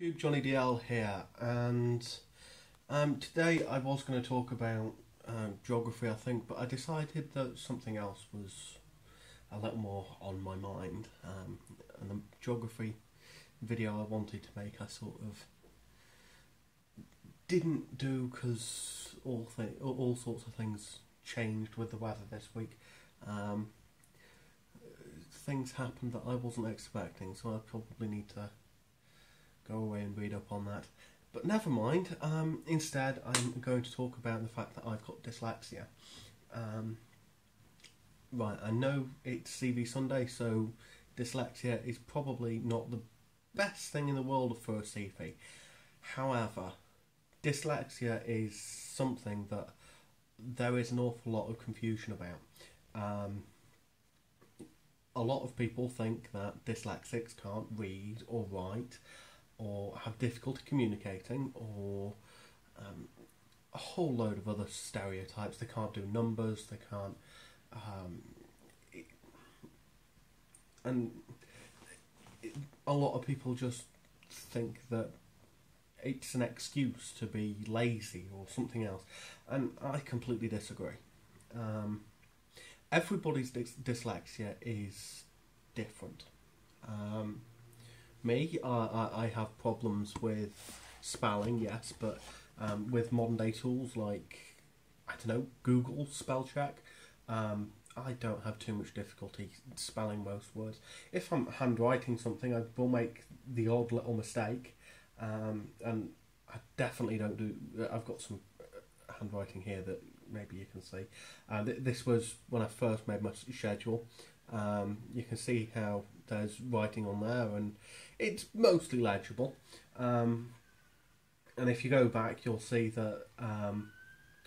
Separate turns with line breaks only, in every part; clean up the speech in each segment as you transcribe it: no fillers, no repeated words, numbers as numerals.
Johnny DL here, and today I was going to talk about geography, I think, but I decided that something else was a little more on my mind, and the geography video I wanted to make I sort of didn't do because all sorts of things changed with the weather this week. Things happened that I wasn't expecting, so I probably need to go away and read up on that. But never mind. Instead, I'm going to talk about the fact that I've got dyslexia. Right, I know it's CV Sunday, so dyslexia is probably not the best thing in the world for a CV. However, dyslexia is something that there is an awful lot of confusion about. A lot of people think that dyslexics can't read or write, or have difficulty communicating, or a whole load of other stereotypes. They can't do numbers, they can't... a lot of people just think that it's an excuse to be lazy or something else, and I completely disagree. Everybody's dyslexia is different. Me, I have problems with spelling, yes, but with modern day tools like, I don't know, Google spell check, I don't have too much difficulty spelling most words. If I'm handwriting something, I will make the odd little mistake, and I definitely don't do... I've got some handwriting here that maybe you can see. This was when I first made my schedule. You can see how there's writing on there, and it's mostly legible. And if you go back, you'll see that,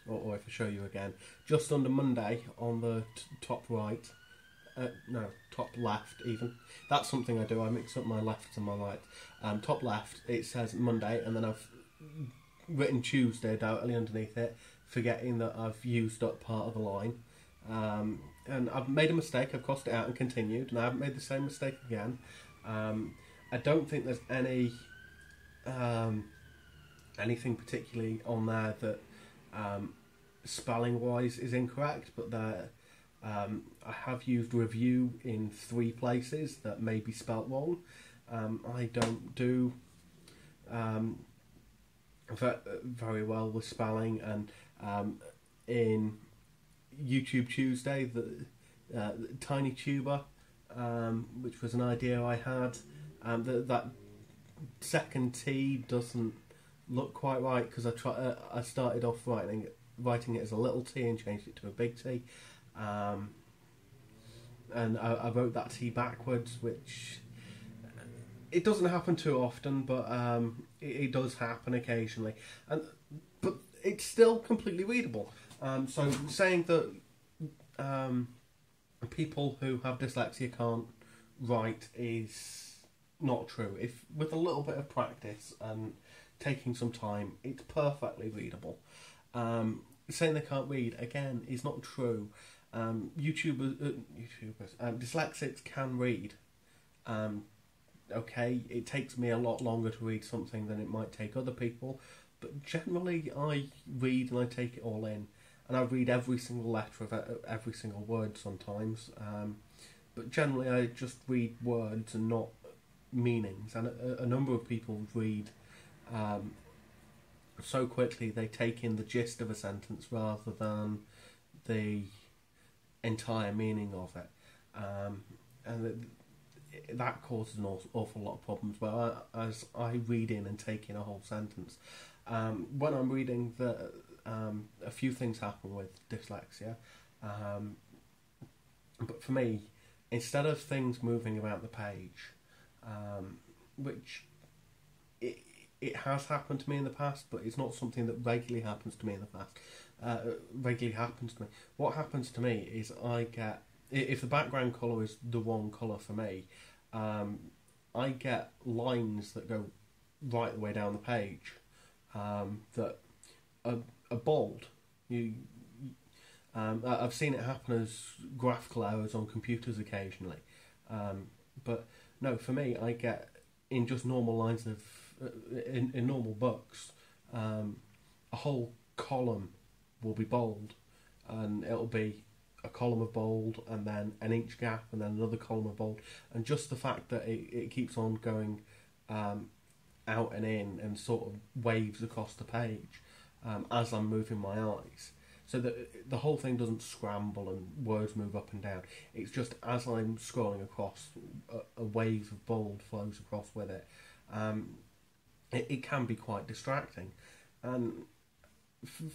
or if I show you again, just under Monday on the top right, no, top left even. That's something I do. I mix up my left and my right. Top left, it says Monday, and then I've written Tuesday directly underneath it, forgetting that I've used up part of the line. And I've made a mistake, I've crossed it out and continued, and I haven't made the same mistake again. I don't think there's anything particularly on there that spelling wise is incorrect, but I have used review in 3 places that may be spelt wrong. I don't do very well with spelling, and in YouTube Tuesday, the tiny tuber, which was an idea I had, that second T doesn't look quite right, because I started off writing it as a little t and changed it to a big T, and I wrote that T backwards, which it doesn't happen too often, but it does happen occasionally, but it's still completely readable. So saying that people who have dyslexia can't write is not true. If with a little bit of practice and taking some time, it's perfectly readable. Saying they can't read, again, is not true. Dyslexics can read. Okay, it takes me a lot longer to read something than it might take other people, but generally I read and I take it all in, and I read every single letter of every single word sometimes, but generally I just read words and not meanings, and a number of people read so quickly they take in the gist of a sentence rather than the entire meaning of it, and that causes an awful lot of problems as I read in and take in a whole sentence. When I'm reading, a few things happen with dyslexia, but for me, instead of things moving about the page, which it has happened to me in the past, but it's not something that regularly happens to me in the past. What happens to me is I get, if the background colour is the wrong colour for me, I get lines that go right the way down the page that are bold. I've seen it happen as graphical errors on computers occasionally, but no, for me, I get in just normal lines of in normal books, a whole column will be bold, and it'll be a column of bold and then an inch gap and then another column of bold, and just the fact that it keeps on going out and in and sort of waves across the page as I'm moving my eyes, so that the whole thing doesn't scramble and words move up and down. It's just as I'm scrolling across, a wave of bold flows across with it. It can be quite distracting, and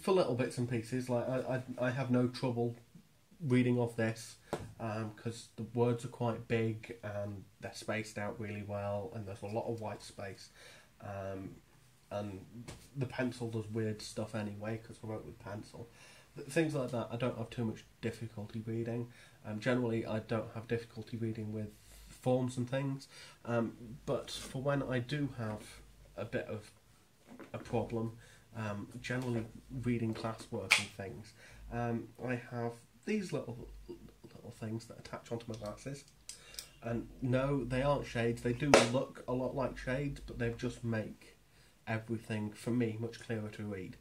for little bits and pieces, like I have no trouble reading off this because the words are quite big and they're spaced out really well, and there's a lot of white space, and the pencil does weird stuff anyway because I wrote with pencil. Things like that I don't have too much difficulty reading. Generally I don't have difficulty reading with forms and things, but for when I do have a bit of a problem, generally reading classwork and things, I have these little things that attach onto my glasses, and no, they aren't shades. They do look a lot like shades, but they just make everything for me much clearer to read.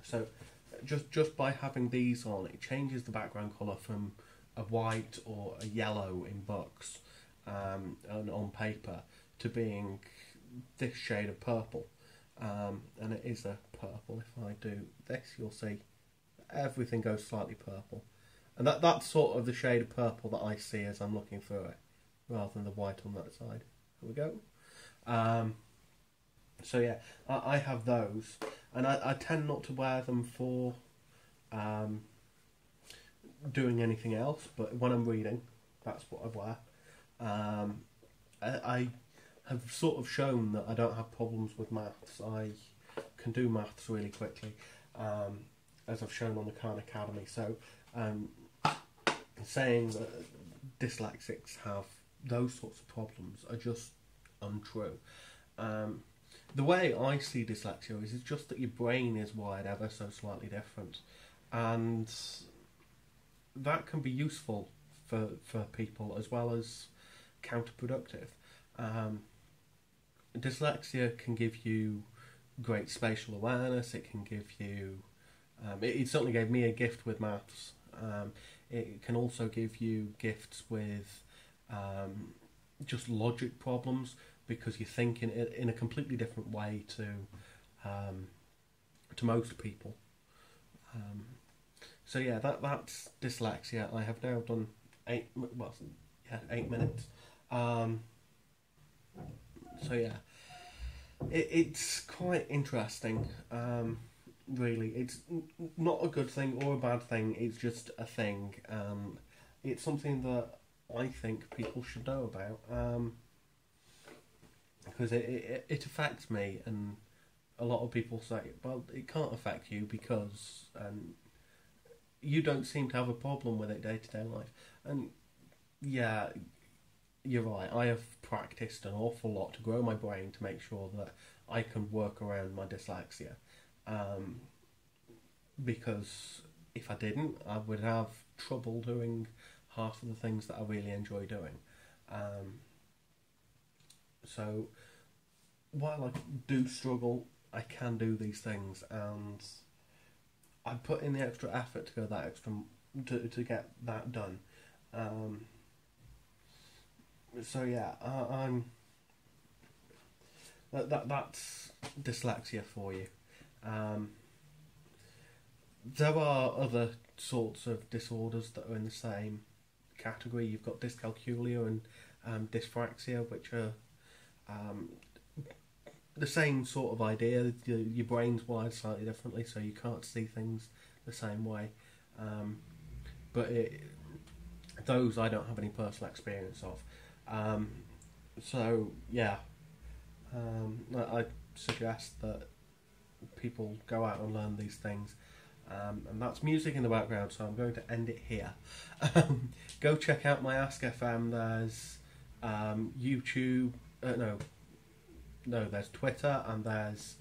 So just by having these on, it changes the background colour from a white or a yellow in books and on paper to being this shade of purple, and it is a purple. If I do this, you'll see everything goes slightly purple, and that's sort of the shade of purple that I see as I'm looking through it, rather than the white on that side. Here we go. So yeah, I have those, and I tend not to wear them for doing anything else, but when I'm reading, that's what I wear. I have sort of shown that I don't have problems with maths. I can do maths really quickly, as I've shown on the Khan Academy. So saying that dyslexics have those sorts of problems are just untrue. The way I see dyslexia is just that your brain is wired ever so slightly different, and that can be useful for people as well as counterproductive. Dyslexia can give you great spatial awareness. It can give you it certainly gave me a gift with maths. It can also give you gifts with just logic problems, because you think in a completely different way to most people. So yeah, that's dyslexia. I have now done 8 minutes. So yeah, it's quite interesting. Really, it's not a good thing or a bad thing. It's just a thing. It's something that I think people should know about. Because it affects me, and a lot of people say, well, it can't affect you because you don't seem to have a problem with it day-to-day life. And yeah, you're right, I have practiced an awful lot to grow my brain to make sure that I can work around my dyslexia. Because if I didn't, I would have trouble doing half of the things that I really enjoy doing. So while I do struggle, I can do these things, and I put in the extra effort to go that extra to get that done. So yeah, that's dyslexia for you. There are other sorts of disorders that are in the same category. You've got dyscalculia and dyspraxia, which are the same sort of idea. Your brain's wired slightly differently, so you can't see things the same way. But those I don't have any personal experience of. So yeah, I suggest that people go out and learn these things. And that's music in the background, so I'm going to end it here. Go check out my Ask FM. There's YouTube. There's Twitter, and there's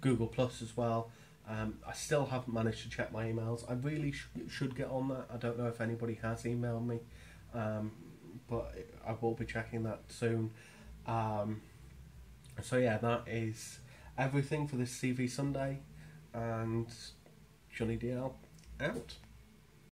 Google Plus as well. I still haven't managed to check my emails. I really should get on that. I don't know if anybody has emailed me, but I will be checking that soon. So yeah, that is everything for this CV Sunday, and Johnny DL out.